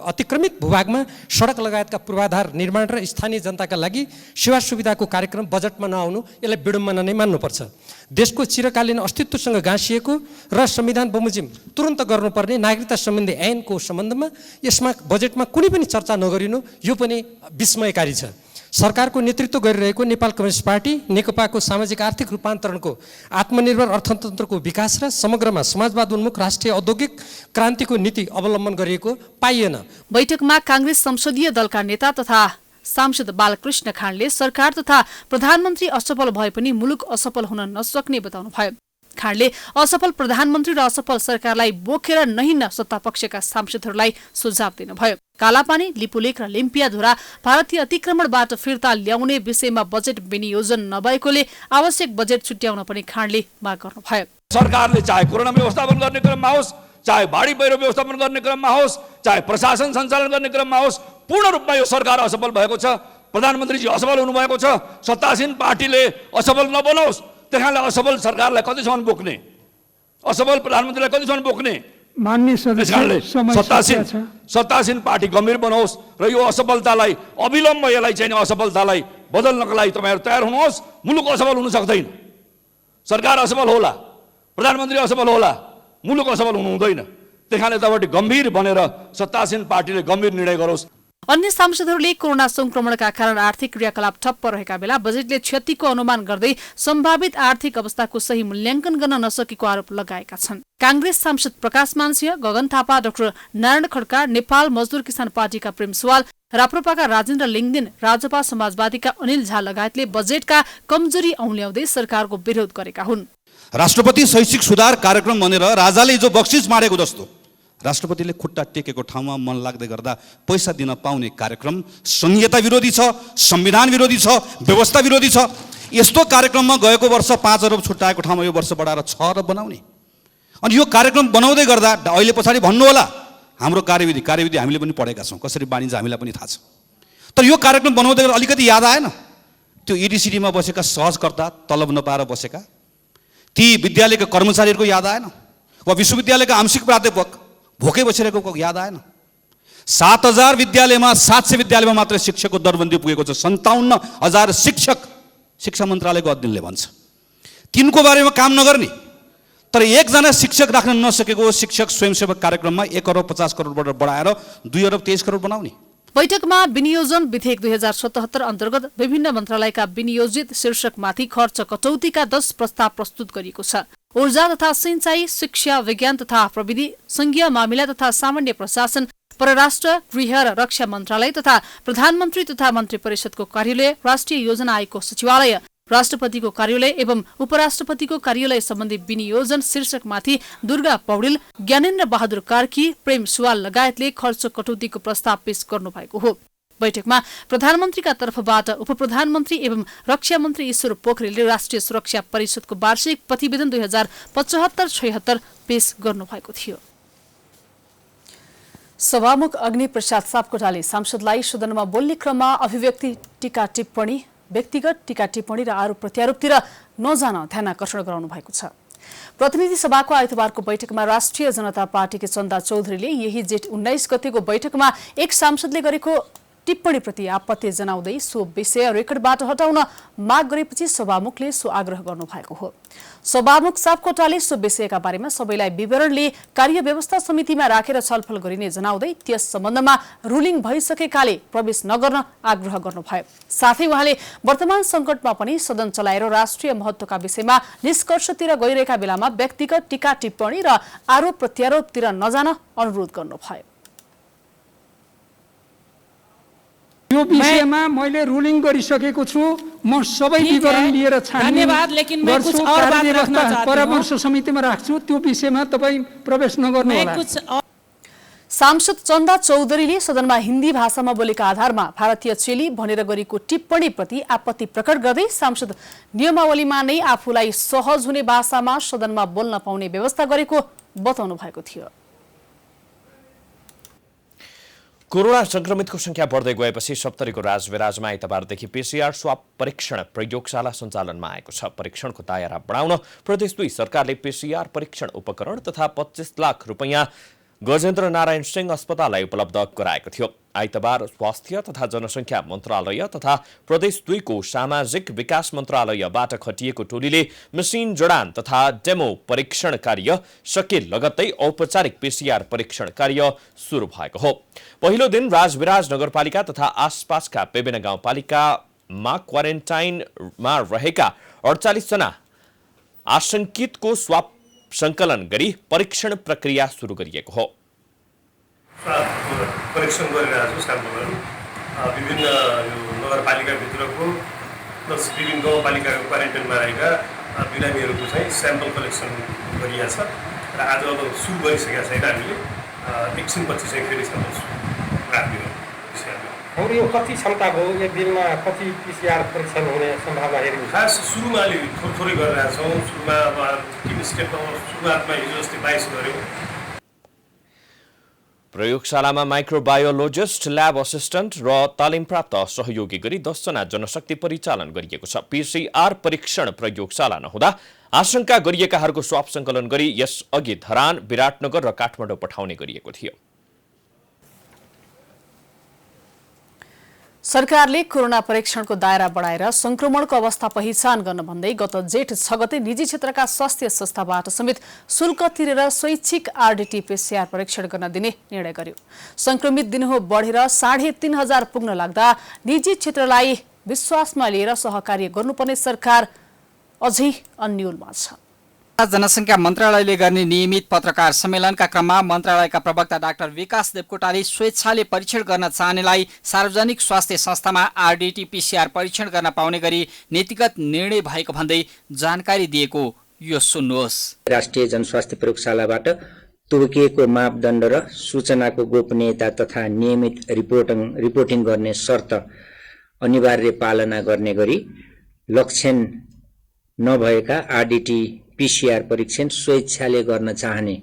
अतिक्रमित भूभागमा सडक लगायतका पूर्वाधार निर्माण र स्थानीय जनताका लागि सेवा सुविधाको कार्यक्रम बजेटमा नआउनु यसलाई विडम्बना नै मान्नुपर्छ। देशको चिरकालीन अस्तित्वसँग गाँसिएको र संविधान बमोजिम तुरन्त गर्नुपर्ने नागरिकता सम्बन्धी ऐनको सम्बन्धमा यसमा बजेटमा कुनै पनि चर्चा नगरिनु यो पनि विस्मयकारी छ। सरकारको नेतृत्व गरिरहेको नेपाल कम्युनिस्ट पार्टी नेकपाको सामाजिक आर्थिक रूपान्तरणको आत्मनिर्भर अर्थतन्त्रको विकास र समग्रमा समाजवाद उन्मुख राष्ट्रिय औद्योगिक क्रान्तिको नीति अवलम्बन गरिएको पाइएन। बैठकमा कांग्रेस संसदीय दलका नेता तथा सांसद बालकृष्ण खाँडले सरकार तथा प्रधानमन्त्री असफल भए पनि मुलुक असफल हुन नसक्ने बताउनुभयो। खाँडले असफल प्रधानमन्त्री र असफल सरकारलाई बोकेर नहिन्न सत्तापक्षका सांसदहरूलाई सुझाव दिनुभयो। कालापानी, लिपुलेक र लिम्पियाधुरा भारतीय अतिक्रमणबाट फिर्ता ल्याउने विषयमा बजेट विनियोजन नभएकोले आवश्यक बजेट छुट्याउन पनि खाँडले माग गर्नुभयो। सरकारले चाहे कोरोना व्यवस्थापन गर्ने क्रममा होस्, चाहे बाढी पहिरो व्यवस्थापन गर्ने क्रममा होस्, चाहे प्रशासन सञ्चालन गर्ने क्रममा होस्, पूर्ण रूपमा यो सरकार असफल भएको छ। प्रधानमन्त्रीजी असफल हुनुभएको छ। सत्तासीन पार्टीले असफल नबनाओस्, त्यसकारणले असफल सरकारलाई कतिसम्म बोक्ने, असफल प्रधानमन्त्रीलाई कतिसम्म बोक्ने, मान्य सत्तासीन पार्टी गम्भीर बनाओस् र यो असफलतालाई अविलम्ब यसलाई चाहिँ असफलतालाई बदल्नको लागि तपाईँहरू तयार हुनुहोस्। मुलुक असफल हुन सक्दैन। सरकार असफल होला, प्रधानमन्त्री असफल होला, मुलुक असफल हुनु हुँदैन। त्यसकारणले तपाईँले गम्भीर बनेर सत्तासीन पार्टीले गम्भीर निर्णय गरोस्। अन्य सांसदहरूले कोरोना संक्रमणका कारण आर्थिक क्रियाकलाप ठप्प रहेका बेला बजेटले क्षतिको अनुमान गर्दै सम्भावित आर्थिक अवस्थाको सही मूल्याङ्कन गर्न नसकेको आरोप लगाएका छन्। कांग्रेस सांसद प्रकाश मानसिंह, गगन थापा, डाक्टर नारायण खड्का, नेपाल मजदुर किसान पार्टीका प्रेम सुवाल, राप्रपाका राजेन्द्र लिङदेन, राजपा समाजवादीका अनिल झा लगायतले बजेटका कमजोरी औँल्याउँदै सरकारको विरोध गरेका हुन्। राष्ट्रपति शैक्षिक सुधार कार्यक्रम भनेर राजाले जो बक्सिस मारेको जस्तो राष्ट्रपतिले खुट्टा टेकेको ठाउँमा मन लाग्दै गर्दा पैसा दिन पाउने कार्यक्रम संहिता विरोधी छ, संविधान विरोधी छ, व्यवस्था विरोधी छ। यस्तो कार्यक्रममा गएको वर्ष 5 अरब छुट्याएको ठाउँमा यो वर्ष बढाएर 6 अरब बनाउने। अनि यो कार्यक्रम बनाउँदै गर्दा अहिले पछाडि भन्नु होला हाम्रो कार्यविधि हामीले पनि पढेका छौँ, कसरी बाँडिन्छ हामीलाई पनि थाहा छ। तर यो कार्यक्रम बनाउँदै गर्दा अलिकति याद आएन त्यो इडिसिडीमा बसेका सहजकर्ता, तलब नपाएर बसेका ती विद्यालयका कर्मचारीहरूको याद आएन, वा विश्वविद्यालयका आंशिक प्राध्यापक भोकै बसिरहेको याद आएन। 7,000 विद्यालयमा 700 विद्यालयमा मात्र शिक्षकको दरबन्दी पुगेको छ। 57,000 शिक्षक शिक्षा मन्त्रालयको अध्ययनले भन्छ। तिनको बारेमा काम नगर्ने, तर एकजना शिक्षक राख्न नसकेको शिक्षक स्वयंसेवक कार्यक्रममा 1 अरब 50 करोडबाट बढाएर 2 अरब 23 करोड बनाउने। बैठकमा विनियोजन विधेयक 2077 अन्तर्गत विभिन्न मन्त्रालयका विनियोजित शीर्षकमाथि खर्च कटौतीका 10 प्रस्ताव प्रस्तुत गरिएको छ। ऊर्जा तथा सिंचाई, शिक्षा, विज्ञान तथा प्रविधि, संघीय मामिला तथा सामान्य प्रशासन, परराष्ट्र, गृह र रक्षा मन्त्रालय तथा प्रधानमन्त्री तथा मन्त्री परिषदको कार्यालय, राष्ट्रिय योजना आयोगको सचिवालय, राष्ट्रपतिको कार्यालय एवं उपराष्ट्रपतिको कार्यालय सम्बन्धी विनियोजन शीर्षकमाथि दुर्गा पौडेल, ज्ञानेन्द्र बहादुर कार्की, प्रेम सुवाल लगायतले खर्च कटौतीको प्रस्ताव पेश गर्नुभएको हो। बैठकमा प्रधानमन्त्रीका तर्फबाट उपप्रधानमन्त्री एवं रक्षा मन्त्री ईश्वर पोखरेलले राष्ट्रिय सुरक्षा परिषदको वार्षिक प्रतिवेदन 2075-76 पेश गर्नुभएको थियो। सभामुख अग्नि प्रसाद सापकोटाले सांसदलाई सदनमा बोल्ने क्रममा अभिव्यक्ति, टीका टिप्पणी, व्यक्तिगत टीका टिप्पणी र आरोप प्रत्यारोपतिर नजान ध्यानाकर्षण गराउनु भएको छ। प्रतिनिधि सभाको आइतबारको बैठकमा राष्ट्रिय जनता पार्टीकी चन्दा चौधरीले यही जेठ 19 गतेको बैठकमा एक सांसदले गरेको टिप्पणीप्रति आपत्ति जनाउँदै सो विषय रेकर्डबाट हटाउन माग गरेपछि सभामुखले सो आग्रह गर्नुभएको हो। सभामुख सापकोटाले सो विषयका बारेमा सबैलाई विवरण लिई कार्यव्यवस्था समितिमा राखेर छलफल गरिने जनाउँदै त्यस सम्बन्धमा रुलिङ भइसकेकाले प्रवेश नगर्न आग्रह गर्नुभयो। साथै उहाँले वर्तमान संकटमा पनि सदन चलाएर राष्ट्रिय महत्त्वका विषयमा निष्कर्षतिर गइरहेका बेलामा व्यक्तिगत टीका टिप्पणी र आरोप प्रत्यारोपतिर नजान अनुरोध गर्नुभयो। यो विषयमा मैले रुलिङ गरिसकेको छु। म सबै विवरण लिएर धन्यवाद, लेकिन मैं कुछ और बात रखना चाहती हूं। परामर्श समितिमा राख्छु, त्यो विषयमा तपाई प्रवेश नगर्नु होला। सांसद चन्दा चौधरीले सदनमा हिन्दी भाषामा बोलेका आधारमा भारतीय चेली भनेर गरेको टिप्पणीप्रति आपत्ति प्रकट गर्दै सांसद नियमावलीमा नै आफूलाई सहज हुने भाषामा सदनमा बोल्न पाउने व्यवस्था गरेको बताउनु भएको थियो। कोरोना संक्रमितको संख्या बढ्दै गएपछि सप्तरीको राजविराजमा आइतबारदेखि पीसीआर स्वाब परीक्षण प्रयोगशाला सञ्चालनमा आएको छ। परीक्षणको दायरा बढाउन प्रदेश 2 सरकारले पीसीआर परीक्षण उपकरण तथा 25 लाख रुपैयाँ गजेन्द्र नारायण सिंह अस्पताललाई उपलब्ध गराएको थियो। आइतबार स्वास्थ्य तथा जनसङ्ख्या मन्त्रालय तथा प्रदेश 2 को सामाजिक विकास मन्त्रालयबाट खटिएको टोलीले मसिन जडान तथा डेमो परीक्षण कार्य सके लगत्तै औपचारिक पीसीआर परीक्षण कार्य सुरु भएको हो। पहिलो दिन राजविराज नगरपालिका तथा आसपासका विभिन्न गाउँपालिकामा क्वारेन्टाइनमा रहेका 48 जना आशंकितको स्वाब संकलन गरी परीक्षण प्रक्रिया सुरु गरिएको हो। परीक्षण गरिरहेको छु स्याम्पलहरू विभिन्न नगरपालिकाभित्रको प्लस विभिन्न गाउँपालिकाको क्वारेन्टाइनमा रहेका बिरामीहरूको चाहिँ स्याम्पल कलेक्सन गरिएको छ र आज अब सुरु गरिसकेका छैन। हामीले एकछिनपछि चाहिँ फेरि स्याम्पल राखिदिनु। हाम्रो यो कति क्षमता भयो, एक दिनमा कति पीसीआर परीक्षण हुने सम्भावना हेर्नु? खास सुरुमा अलि थोरै गरिरहेका छौँ। सुरुमा अब टिम स्टेपमा सुरुवातमा हिजो जस्तै 22 गऱ्यौँ। प्रयोगशालामा माइक्रोबायोलोजिस्ट, ल्याब असिस्टेन्ट र तालिमप्राप्त सहयोगी गरी 10 जना जनशक्ति परिचालन गरिएको छ। पीसीआर परीक्षण प्रयोगशाला नहुँदा आशंका गरिएकाहरूको स्वाब सङ्कलन गरी यसअघि धरान, विराटनगर र काठमाडौँ पठाउने गरिएको थियो। सरकारले कोरोना परीक्षणको दायरा बढाएर संक्रमणको अवस्था पहिचान गर्न भन्दै गत जेठ 6 गते निजी क्षेत्रका स्वास्थ्य संस्थाबाट समेत शुल्क तिरेर स्वैच्छिक आरडीटी पीसीआर परीक्षण गर्न दिने निर्णय गर्यो। संक्रमित दिनहुँ बढेर 3500 पुग्न लाग्दा निजी क्षेत्रलाई विश्वासमा लिएर सहकार्य गर्नुपर्ने सरकार अझै अन्योलमा छ। जनसङ्ख्या मन्त्रालयले गर्ने नियमित पत्रकार सम्मेलनका क्रममा मन्त्रालयका प्रवक्ता डाक्टर विकास देवकोटाले स्वेच्छाले परीक्षण गर्न चाहनेलाई सार्वजनिक स्वास्थ्य संस्थामा आरडीटी पीसीआर परीक्षण गर्न पाउने गरी नीतिगत निर्णय भएको भन्दै जानकारी दिएको यो सुन्नुहोस्। राष्ट्रिय जनस्वास्थ्य प्रयोगशालाबाट तोकिएको मापदण्ड र सूचनाको गोपनीयता तथा नियमित रिपोर्टिङ गर्ने शर्त अनिवार्य पालना गर्ने गरी लक्षण नभएका आरडीटी पीसीआर परीक्षण स्वेच्छाले गर्न चाहने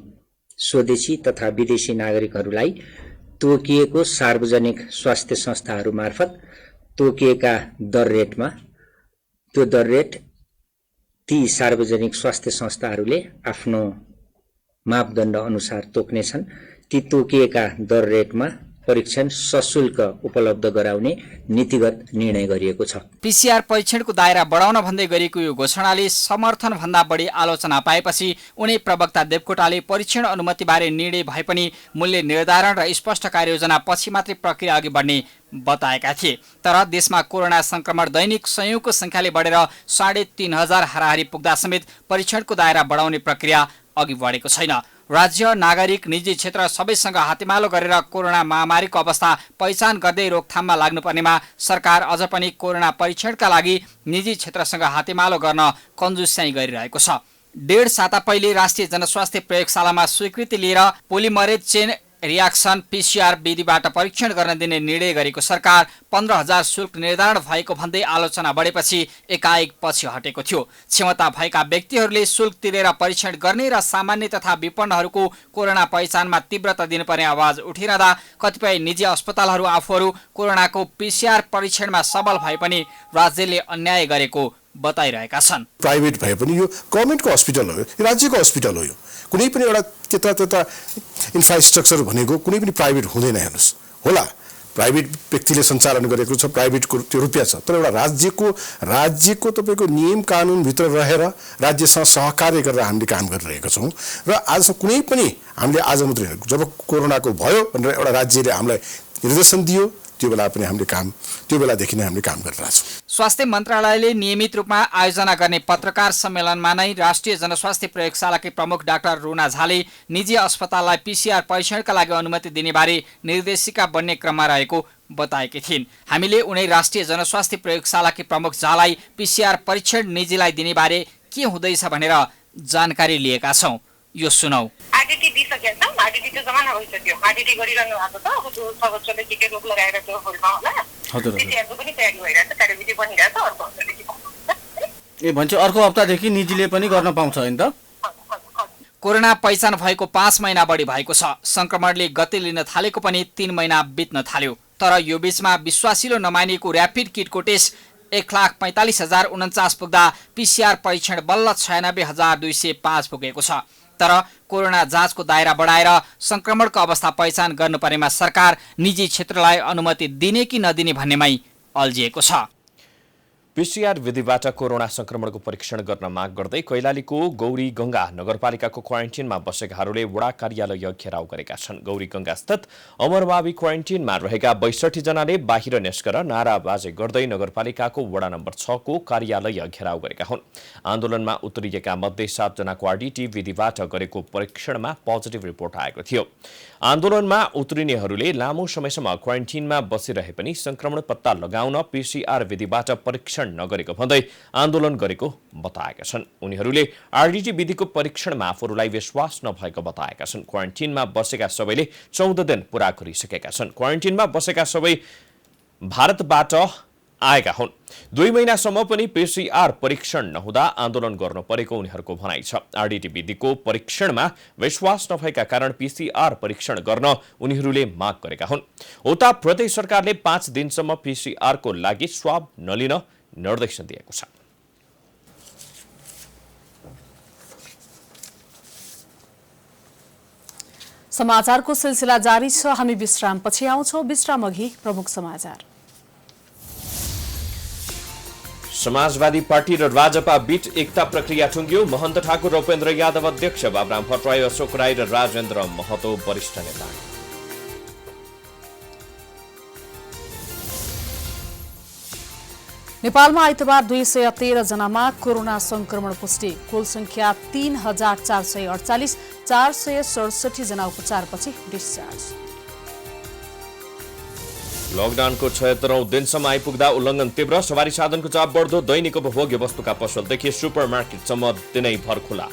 स्वदेशी तथा विदेशी नागरिकहरूलाई तोकिएको सार्वजनिक स्वास्थ्य संस्थाहरू मार्फत तोकिएका दर रेटमा त्यो दर रेट ती सार्वजनिक स्वास्थ्य संस्थाहरूले आफ्नो मापदण्ड अनुसार तोक्नेछन्। ती तोकिएका दर रेटमा परीक्षण सशुल्क उपलब्ध गराउने नीतिगत निर्णय गरिएको छ। पीसीआर परीक्षणको दायरा बढाउन भन्दै गरिएको यो घोषणाले समर्थन भन्दा बढी आलोचना पाएपछि उनी प्रवक्ता देवकोटाले परीक्षण अनुमतिबारे निर्णय भए पनि मूल्य निर्धारण र स्पष्ट कार्ययोजना पछि मात्रै प्रक्रिया अघि बढ्ने बताएका थिए। तर देशमा कोरोना संक्रमण दैनिक संयोगको संख्याले बढेर 3500 हाराहारी पुग्दा समेत परीक्षणको दायरा बढाउने प्रक्रिया अघि बढेको छैन। राज्य, नागरिक, निजी क्षेत्र सबैसँग हातेमालो गरेर कोरोना महामारीको अवस्था पहिचान गर्दै रोकथाममा लाग्नुपर्नेमा सरकार अझ पनि कोरोना परीक्षणका लागि निजी क्षेत्रसँग हातेमालो गर्न कन्जुस्याइ गरिरहेको छ। 1.5 साता पहिले राष्ट्रिय जनस्वास्थ्य प्रयोगशालामा स्वीकृति लिएर पोलिमरेज चेन रियाक्सन पीसीआर विधिबाट परीक्षण गर्न दिने निर्णय गरेको सरकार 15,000 शुल्क निर्धारण भएको भन्दै आलोचना बढेपछि एकाएक पछि हटेको थियो। क्षमता भएका व्यक्तिहरूले शुल्क तिरेर परीक्षण गर्ने र सामान्य तथा विपन्नहरूको कोरोना पहिचानमा तीव्रता दिनुपर्ने आवाज उठिरहँदा कतिपय निजी अस्पतालहरू आफूहरू कोरोनाको पीसीआर परीक्षणमा सबल भए पनि राज्यले अन्याय गरेको बताइरहेका छन्। प्राइभेट भए पनि यो गभर्नमेन्टको हस्पिटल हो, यो राज्यको हस्पिटल हो। यो कुनै पनि एउटा त्यता इन्फ्रास्ट्रक्चर भनेको कुनै पनि प्राइभेट हुँदैन। हेर्नुहोस् होला प्राइभेट व्यक्तिले सञ्चालन गरेको छ, प्राइभेटको त्यो रुपियाँ छ, तर एउटा राज्यको तपाईँको नियम कानुनभित्र रहेर राज्यसँग सहकार्य गरेर हामीले काम गरिरहेका छौँ। र आजसम्म कुनै पनि हामीले आज मात्रै जब कोरोनाको भयो भनेर एउटा राज्यले हामीलाई निर्देशन दियो त्यो बेलादेखि नै हामीले काम गरिरहेका छौँ। स्वास्थ्य मन्त्रालयले नियमित रूपमा आयोजना गर्ने पत्रकार सम्मेलनमा नै राष्ट्रिय जनस्वास्थ्य प्रयोगशालाकी प्रमुख डाक्टर रुना झाले निजी अस्पताललाई PCR परीक्षणका लागि अनुमति दिनेबारे निर्देशिका बन्ने क्रममा रहेको बताएकी थिइन्। हामीले उनै राष्ट्रिय जनस्वास्थ्य प्रयोगशालाकी प्रमुख झालाई PCR परीक्षण निजीलाई दिनेबारे के हुँदैछ भनेर जानकारी लिएका छौँ। यो सुनौ। आरटीटी दिइसकेका छौँ। आरटीटी त जमाना भइसक्यो। आरटीटी गरिरहनु भएको छ। अब त्यो सर्वोच्चले के रोक लगाएर त्यो होल्डमा होला। PCRको पनि तयारी भइरहेछ, कार्यविधि बनिरहेछ। अर्को हप्तादेखि भन्छ अर्को हप्तादेखि निजीले पनि गर्न पाउँछ हैन त? कोरोना पहिचान भएको 5 महिना बढी भएको छ। संक्रमणले गति लिन थालेको पनि 3 महिना बित्न थाल्यो। तर यो बीचमा विश्वासिलो नमानिएको र्यापिड किटको टेस्ट 1,45,049 पुग्दा PCR परीक्षण बल्ल 96,205 पुगेको छ। तर कोरोना जाँचको दायरा बढाएर संक्रमणको अवस्था पहिचान गर्नुपर्नेमा सरकार निजी क्षेत्रलाई अनुमति दिने कि नदिने भन्नेमै अल्झिएको छ। PCR विधिबाट कोरोना संक्रमणको परीक्षण गर्न माग गर्दै कैलालीको गौरी गंगा नगरपालिकाको क्वारेन्टिनमा बसेकाहरूले वडा कार्यालय घेराउ गरेका छन्। गौरी गंगा स्थित अमरबाबी क्वारेन्टिनमा रहेका 62 जनाले बाहिर निस्केर नाराबाजी गर्दै नगरपालिकाको वडा नम्बर 6 को कार्यालय घेराउ गरेका हुन्। आन्दोलनमा उत्रिएका मध्ये 7 जनाको RDT विधिबाट गरेको परीक्षणमा पोजिटिभ रिपोर्ट आएको थियो। आन्दोलनमा उत्रिनेहरूले लामो समयसम्म क्वारेन्टिनमा बसिरहे पनि संक्रमण पत्ता लगाउन PCR विधिबाट परीक्षण नगरेको भन्दै आन्दोलन गरेको बताएका छन्। उनीहरूले RDT विधिको परीक्षणमा आफूहरूलाई विश्वास नभएको बताएका छन्। क्वारेन्टिनमा बसेका सबैले 14 दिन पूरा गरिसकेका छन्। क्वारेन्टिनमा बसेका सबै भारतबाट आएका हुन्। 2 महिनासम्म पनि PCR परीक्षण नहुँदा आन्दोलन गर्नु परेको उनीहरूको भनाइ छ। RDT विधिको परीक्षणमा विश्वास नभएका कारण PCR परीक्षण गर्न उनीहरूले माग गरेका हुन्। उता प्रदेश सरकारले 5 दिनसम्म PCR को लागि स्वाब नलिन निर्देशन दिएको छ। समाचारको सिलसिला जारी छ। हामी विश्रामपछि आउँछौं। विश्राम अघि प्रमुख समाचार। समाजवादी पार्टी र राजपा बीच एकता प्रक्रिया टुंग्यो। महन्त ठाकुर, उपेन्द्र यादव अध्यक्ष, बाबुराम भट्टराई, अशोक राई र राजेन्द्र महतो वरिष्ठ नेता। नेपालमा आइतबार 213 जनामा कोरोना संक्रमण पुष्टि। कुल संख्या 3,448, 467 जना उपचारपछि डिस्चार्ज। लकडाउनको 76औं दिनसम्म आइपुग्दा उल्लङ्घन तीव्र। सवारी साधनको चाप बढ्दो। दैनिक उपभोग्य वस्तुका पसलदेखि सुपरमार्केटसम्म दिनैभर खुला।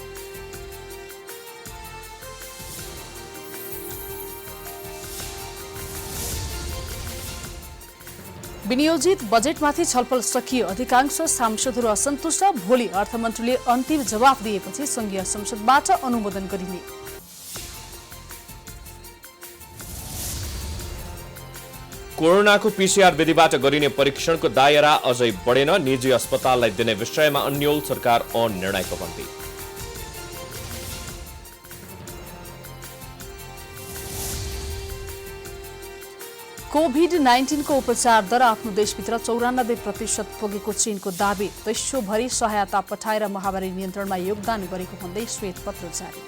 विनियोजित बजेटमाथि छलफल सकियो। अधिकांश सांसदहरू असन्तुष्ट। भोलि अर्थमन्त्रीले अन्तिम जवाफ दिएपछि संघीय संसदबाट अनुमोदन गरिने। कोरोनाको PCR विधिबाट गरिने परीक्षणको दायरा अझै बढेन। निजी अस्पताललाई दिने विषयमा अन्यल सरकार निर्णयको बन्दी। कोभिड-19 को उपचार दर आफ्नो देशभित्र 94% पुगेको चीनको दाबी। विश्वभरि सहायता पठाएर महामारी नियन्त्रणमा योगदान गरेको भन्दै श्वेतपत्र जारी।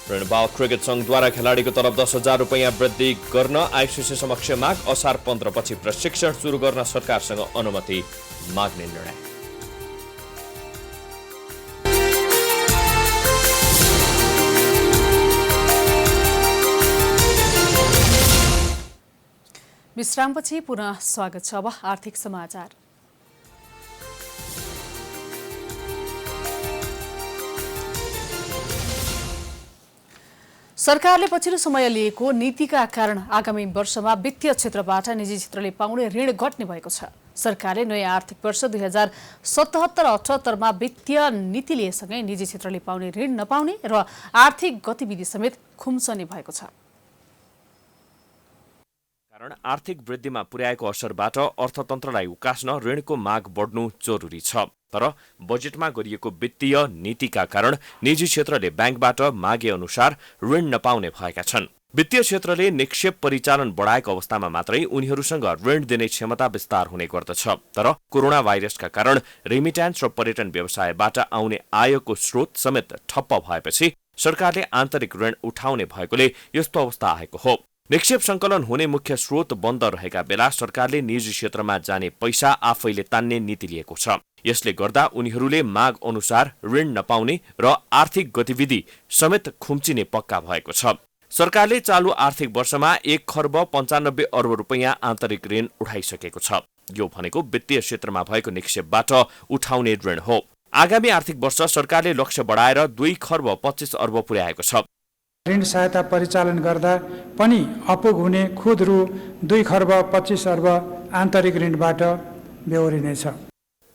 रणबाल क्रिकेट संघद्वारा खेलाडीको तलब 10,000 रुपैयाँ वृद्धि गर्न ICC समक्ष माग। असार 15 पछि प्रशिक्षण सुरु गर्न सरकारसँग अनुमति माग्ने निर्णय। विश्रामपछि पुनः स्वागत छ। अब आर्थिक समाचार। सरकारले पछिल्लो समय लिएको नीतिका कारण आगामी वर्षमा वित्तीय क्षेत्रबाट निजी क्षेत्रले पाउने ऋण घट्ने भएको छ। सरकारले नयाँ आर्थिक वर्ष 2077-78 मा वित्तीय नीति लिएसँगै निजी क्षेत्रले पाउने ऋण नपाउने र आर्थिक गतिविधि समेत खुम्चने भएको छ। कारण आर्थिक वृद्धिमा पुर्याएको असरबाट अर्थतन्त्रलाई उकास्न ऋणको माग बढ्नु जरुरी छ। तर बजेटमा गरिएको वित्तीय नीतिका कारण निजी क्षेत्रले ब्याङ्कबाट मागे अनुसार ऋण नपाउने भएका छन्। वित्तीय क्षेत्रले निक्षेप परिचालन बढाएको अवस्थामा मात्रै उनीहरूसँग ऋण दिने क्षमता विस्तार हुने गर्दछ। तर कोरोना भाइरसका कारण रेमिट्यान्स र पर्यटन व्यवसायबाट आउने आयको स्रोत समेत ठप्प भएपछि सरकारले आन्तरिक ऋण उठाउने भएकोले यस्तो अवस्था आएको हो। निक्षेप संकलन हुने मुख्य स्रोत बन्द रहेका बेला सरकारले निजी क्षेत्रमा जाने पैसा आफैले तान्ने नीति लिएको छ। यसले गर्दा उनीहरूले माग अनुसार ऋण नपाउने र आर्थिक गतिविधि समेत खुम्चिने पक्का भएको छ। सरकारले चालू आर्थिक वर्षमा 1 खर्ब 95 अर्ब रुपैयाँ आन्तरिक ऋण उठाइसकेको छ। यो भनेको वित्तीय क्षेत्रमा भएको निक्षेपबाट उठाउने ऋण हो। आगामी आर्थिक वर्ष सरकारले लक्ष्य बढाएर 2 खर्ब 25 अर्ब पुर्याएको छ। ऋण सहायता परिचालन गर्दा पनि अपुग हुने खुद रु 2 खर्ब 25 अर्ब आन्तरिक ऋणबाट बेहोरिनेछ।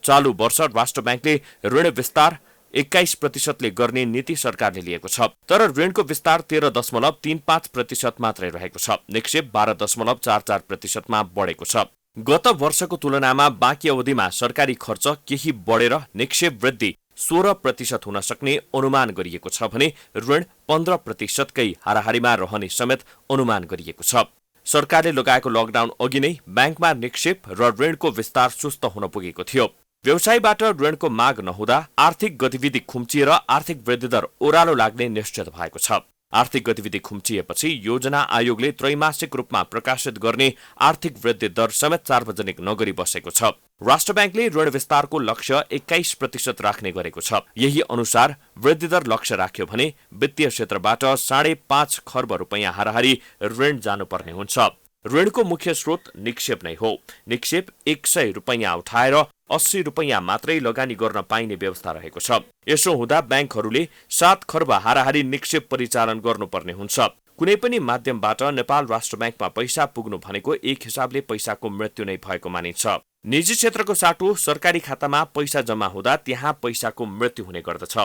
चालू वर्ष राष्ट्र ब्याङ्कले ऋण विस्तार 21% गर्ने नीति सरकारले लिएको छ। तर ऋणको विस्तार 13.35% मात्रै रहेको छ। निक्षेप 12.44% मा बढेको छ। गत वर्षको तुलनामा बाँकी अवधिमा सरकारी खर्च केही बढेर निक्षेप वृद्धि 16% हुन सक्ने अनुमान गरिएको छ भने ऋण 15% कै हाराहारीमा रहने समेत अनुमान गरिएको छ। सरकारले लगाएको लकडाउन अघि नै ब्याङ्कमा निक्षेप र ऋणको विस्तार सुस्त हुन पुगेको थियो। व्यवसायबाट ऋणको माग नहुँदा आर्थिक गतिविधि खुम्चिएर आर्थिक वृद्धि दर ओह्रालो लाग्ने निश्चित भएको छ। आर्थिक गतिविधि खुम्चिएपछि योजना आयोगले त्रैमासिक रूपमा प्रकाशित गर्ने आर्थिक वृद्धि दर समेत सार्वजनिक नगरी बसेको छ। राष्ट्र ब्याङ्कले ऋण विस्तारको लक्ष्य 21% राख्ने गरेको छ। यही अनुसार वृद्धि दर लक्ष्य राख्यो भने वित्तीय क्षेत्रबाट 5.5 खर्ब रुपैयाँ हाराहारी ऋण जानुपर्ने हुन्छ। ऋणको मुख्य स्रोत निक्षेप नै हो। निक्षेप 100 रुपैयाँ उठाएर 80 रुपैयाँ मात्रै लगानी गर्न पाइने व्यवस्था रहेको छ। यसो हुँदा ब्याङ्कहरूले 7 खर्ब हाराहारी निक्षेप परिचालन गर्नुपर्ने हुन्छ। कुनै पनि माध्यमबाट नेपाल राष्ट्र ब्याङ्कमा पैसा पुग्नु भनेको एक हिसाबले पैसाको मृत्यु नै भएको मानिन्छ। निजी क्षेत्रको साटो सरकारी खातामा पैसा जम्मा हुँदा त्यहाँ पैसाको मृत्यु हुने गर्दछ।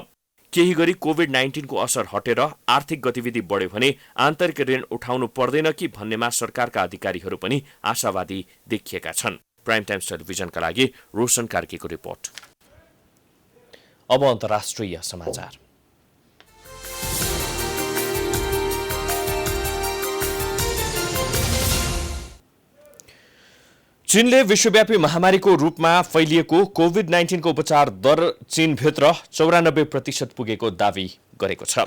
केही गरी कोभिड-19 को असर हटेर आर्थिक गतिविधि बढ्यो भने आन्तरिक ऋण उठाउनु पर्दैन कि भन्नेमा सरकारका अधिकारीहरू पनि आशावादी देखिएका छन्। प्राइम टाइम्स टेलिभिजनका लागि रोशन कार्कीको रिपोर्ट। अब अन्तर्राष्ट्रिय समाचार। चीनले विश्वव्यापी महामारीको रूपमा फैलिएको कोभिड-19 को उपचार दर चीनभित्र 94% पुगेको दावी गरेको छ।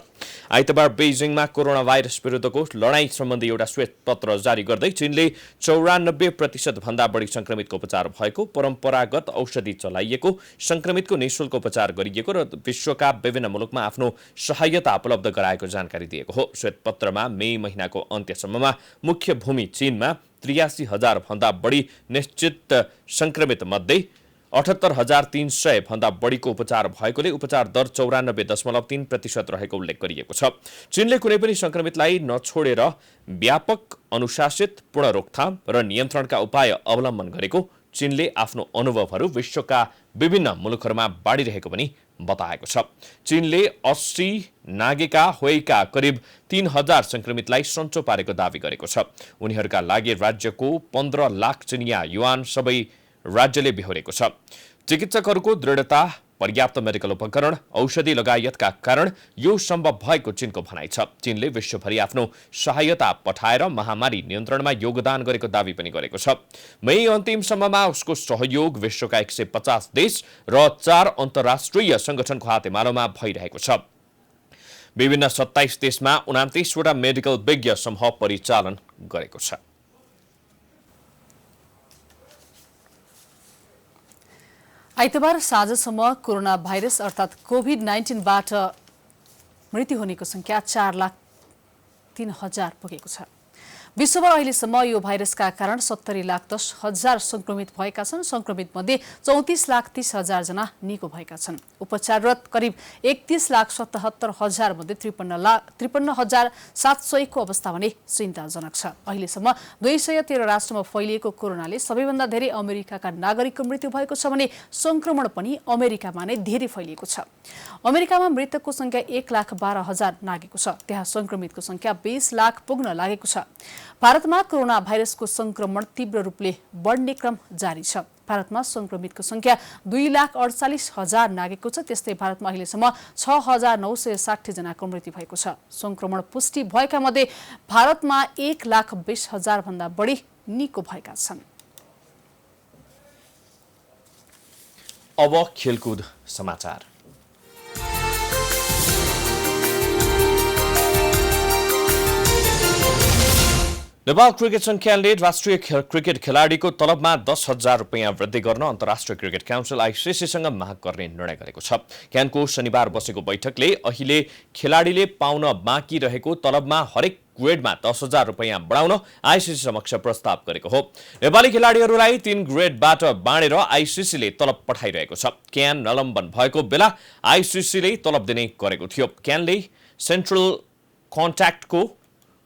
आइतबार बेजिङमा कोरोना भाइरस विरुद्धको लडाईँ सम्बन्धी एउटा श्वेत पत्र जारी गर्दै चीनले 94% भन्दा बढी संक्रमितको उपचार भएको, परम्परागत औषधि चलाइएको, संक्रमितको निःशुल्क उपचार गरिएको र विश्वका विभिन्न मुलुकमा आफ्नो सहायता उपलब्ध गराएको जानकारी दिएको हो। श्वेत पत्रमा मे महिनाको अन्त्यसम्ममा मुख्य भूमि चीनमा 83,000 भन्दा बढी निश्चित संक्रमित मध्ये 78,300 भन्दा बढीको उपचार भएकोले उपचार दर 94.3% रहेको उल्लेख गरिएको छ। चीनले कुनै पनि संक्रमितलाई नछोडेर व्यापक अनुशासित पूर्ण रोकथाम र नियन्त्रणका उपाय अवलम्बन गरेको चीनले आफ्नो अनुभवहरू विश्वका विभिन्न मुलुकहरूमा बाँडिरहेको पनि बताएको छ। चीनले 80 नागेका होइका करिब 3,000 संक्रमितलाई सन्चो पारेको दावी गरेको छ। उनीहरूका लागि राज्यको 15 लाख चिनिया युआन सबै राज्यले बेहोरेको छ। चिकित्सकहरूको दृढता, पर्याप्त मेडिकल उपकरण, औषधि लगायतका कारण यो सम्भव भएको चीनको भनाइ छ। चीनले विश्वभरि आफ्नो सहायता पठाएर महामारी नियन्त्रणमा योगदान गरेको दावी पनि गरेको छ। मई अन्तिमसम्ममा उसको सहयोग विश्वका 150 देश र 4 अन्तर्राष्ट्रिय संगठनको हातेमालोमा भइरहेको छ। विभिन्न 27 देशमा 29 वटा मेडिकल विज्ञ समूह परिचालन गरेको छ। आइतबार साँझसम्म कोरोना भाइरस अर्थात् कोभिड-19बाट मृत्यु हुनेको संख्या 4,03,000 पुगेको छ। विश्वभर अहिलेसम्म यो भाइरसका कारण 70,10,000 संक्रमित भएका छन्। संक्रमित मध्ये 34,30,000 जना निको भएका छन्। उपचाररत करिब 31,77,000 मध्ये 53,700 को अवस्था भने चिन्ताजनक छ। अहिलेसम्म 213 राष्ट्रमा फैलिएको कोरोनाले सबैभन्दा धेरै अमेरिकाका नागरिकको मृत्यु भएको छ भने संक्रमण पनि अमेरिकामा नै धेरै फैलिएको छ। अमेरिकामा मृतकको संख्या 1,12,000 नागेको छ। त्यहाँ संक्रमितको संख्या 20 लाख पुग्न लागेको छ। भारतमा कोरोना भाइरसको संक्रमण तीव्र रूपले बढ्ने क्रम जारी छ। भारतमा संक्रमितको संख्या 2,48,000 नागेको छ। त्यस्तै भारतमा अहिलेसम्म 6,960 जनाको मृत्यु भएको छ। संक्रमण पुष्टि भएका मध्ये भारतमा 1,20,000 भन्दा बढी निको भएका छन्। अब खेलकुद समाचार। नेपाल क्रिकेट संघ क्यानले राष्ट्रिय क्रिकेट खेलाडीको तलबमा 10,000 रुपियाँ वृद्धि गर्न अन्तर्राष्ट्रिय क्रिकेट काउन्सिल आइसिसीसँग माग गर्ने निर्णय गरेको छ। क्यानको शनिबार बसेको बैठकले अहिले खेलाडीले पाउन बाँकी रहेको तलबमा हरेक ग्रेडमा 10,000 रुपियाँ बढाउन आइसिसी समक्ष प्रस्ताव गरेको हो। नेपाली खेलाडीहरूलाई 3 ग्रेडबाट बाँडेर आइसिसीले तलब पठाइरहेको छ। क्यान नलम्बन भएको बेला आइसिसीले तलब दिने गरेको थियो। क्यानले सेन्ट्रल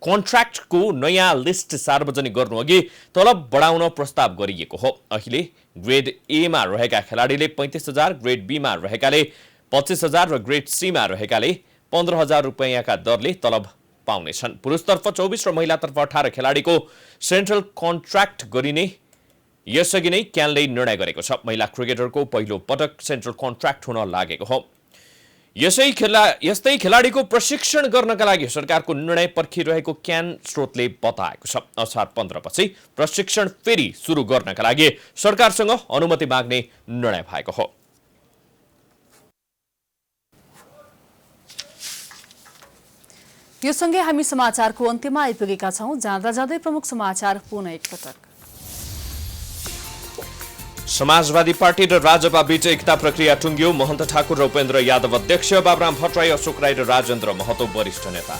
कन्ट्र्याक्टको नयाँ लिस्ट सार्वजनिक गर्नुअघि तलब बढाउन प्रस्ताव गरिएको हो। अहिले ग्रेड एमा रहेका खेलाडीले 35,000, ग्रेड बीमा रहेकाले 25,000 र ग्रेड सीमा रहेकाले 15,000 रुपियाँका दरले तलब पाउनेछन्। पुरुषतर्फ 24 र महिलातर्फ 18 खेलाडीको सेन्ट्रल कन्ट्र्याक्ट गरिने यसअघि नै क्यानले निर्णय गरेको छ। महिला क्रिकेटरको पहिलो पटक सेन्ट्रल कन्ट्र्याक्ट हुन लागेको हो। यस्तै खेलाडीको प्रशिक्षण गर्नका लागि सरकारको निर्णय पर्खिरहेको क्यान स्रोतले बताएको छ। असार 15 पछि प्रशिक्षण फेरि सुरु गर्नका लागि सरकारसँग अनुमति माग्ने निर्णय भएको हो। यो सँगै हामी समाचारको अन्त्यमा आइपुगेका छौं। जाँदा जाँदै प्रमुख समाचार पुनः एकपटक। समाजवादी पार्टी र राजपा बीच एकता प्रक्रिया टुङ्ग्यो। महन्त ठाकुर र उपेन्द्र यादव अध्यक्ष, बाबुराम भट्टराई, अशोक राई र राजेन्द्र महतो वरिष्ठ नेता।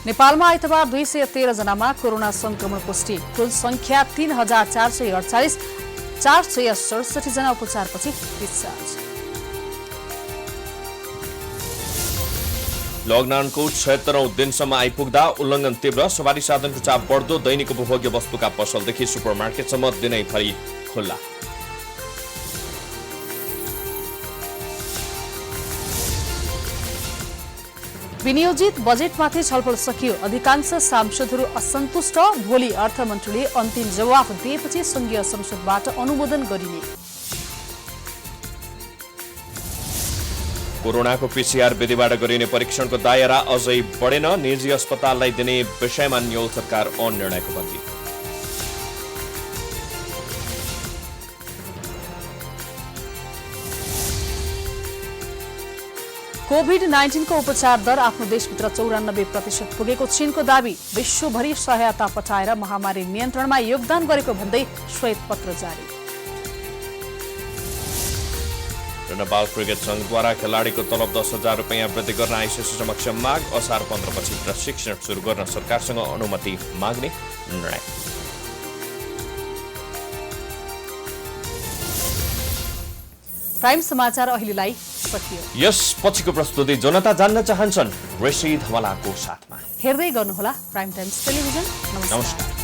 नेपालमा आइतबार 213 जनामा कोरोना संक्रमण पुष्टि। कुल संख्या 3,448, 467 जना उपचारपछि डिस्चार्ज। लकडाउनको 76औं दिनसम्म आइपुग्दा उल्लङ्घन तीव्र। सवारी साधनको चाप बढ्दो। दैनिक उपभोग्य वस्तुका पसलदेखि सुपरमार्केटसम्म दिनैभरि खुल्ला। विनियोजित बजेटमाथि छलफल सकियो। अधिकांश सांसदहरू असन्तुष्ट। भोलि अर्थमन्त्रीले अन्तिम जवाफ दिएपछि संघीय संसदबाट अनुमोदन गरिने। कोरोनाको पीसीआर विधिबाट गरिने परीक्षणको दायरा अझै बढेन। निजी अस्पताललाई दिने विषयमा न्योल सरकार निर्णयको बन्दी। कोभिड-19 को उपचार दर आफ्नो देशभित्र 94% पुगेको चीनको दावी। विश्वभरि सहायता पठाएर महामारी नियन्त्रणमा योगदान गरेको भन्दै श्वेतपत्र जारी। नेपाल क्रिकेट संघद्वारा खेलाडीको तलब 10,000 रुपियाँ वृद्धि गर्न आइसिसी समक्ष माग। असार 15 पछि प्रशिक्षण सुरु गर्न सरकारसँग अनुमति माग्ने निर्णय। प्राइम समाचार अहिलेलाई सकियो। यस पछिको प्रस्तुति जनता जान्न चाहन्छन् ऋषि धमलाको साथमा। हेर्दै गर्नुहोला प्राइम टाइम्स टेलिभिजन। नमस्कार।